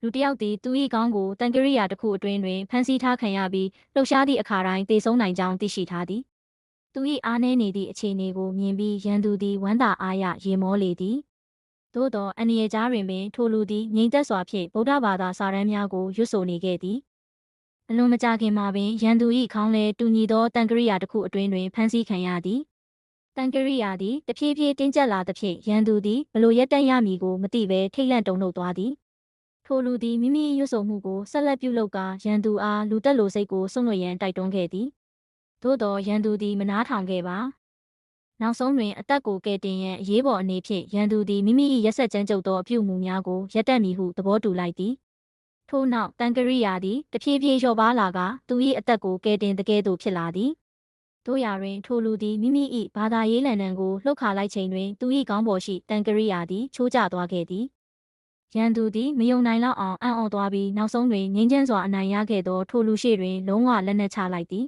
လူတစ်ယောက်သည်သူ၏ခေါင်းကိုတန်ကရိယာတစ်ခုအတွင်းတွင်ဖမ်းဆီးထားခံရပြီးလှုပ်ရှားသည့်အခါတိုင်းသေဆုံးနိုင်ကြောင်းသိရှိထားသည်သူ၏အားနည်းနေသည့်အခြေအနေကိုမြင်ပြီးရန်သူသည်ဝမ်းသာအားရရေမောလေသည်သို့သောအန္တရာယ်ကြားတွင်ပင်ထိုလူသည်ငြိမ်သက်စွာဖြင့်ဗုဒ္ဓဘာသာစာတမ်းများကိုရွတ်ဆိုနေခဲ့သည်အလွန်မကြာခင်မှာပင်ရန်သူ၏ခေါင်းလဲတူညီသောတန်ကရိယာတစ်ခုအတွင်းတွင်ဖမ်းဆီးခံရသည်တန်ကရိယာသည်တဖြည်းဖြည်းတင်းကျပ်လာသဖြင့်ရန်သူသည်ဘလို့ရက်တန့်ရမည်ကိုမသိဘဲထိတ်လန့်တုန်လှုပ်သွားသည်ထိုလူသည်မိမိရွတ်ဆိုမှုကိုဆက်လက်ပြုလုပ်ကာရန်သူအားလူတက်လိုစိတ်ကိုစွန့်လွတ်ရန်တိုက်တွန်းခဲ့သည်သို့သောရန်သူသည်မနားထောင်ခဲ့ပါနောက်ဆုံးတွင်အသက်ကိုကယ်တင်ရန်အရေးပေါ်အနေဖြင့်ရန်သူသည်မိမိ၏ရက်ဆက်ကြမ်းကြုတ်သောအပြုအမူများကိုရပ်တန့်မည်ဟုသဘောတူလိုက်သည်ထို့နောက်တန်ကရိယာသည်တဖြည်းဖြည်းလျော့ပါလာကသူ၏အသက်ကိုကယ်တင်တကယ်သို့ဖြစ်လာသည်တို့ရာတွင်ထိုလူသည်မိမိ၏ဘာသာရေးလန်နံကိုလှုပ်ခါလိုက်ချိန်တွင်သူ၏ခေါင်းပေါ်ရှိတန်ကရိယာသည်ချိုးကျသွားခဲ့သည်ရန်သူသည်မယုံနိုင်လောက်အောင်အံ့ဩသွားပြီးနောက်ဆုံးတွင်ငြိမ်းချမ်းစွာအနိုင်ရခဲ့သောထိုလူရှိတွင်လုံးဝလက်နက်ချလိုက်သည်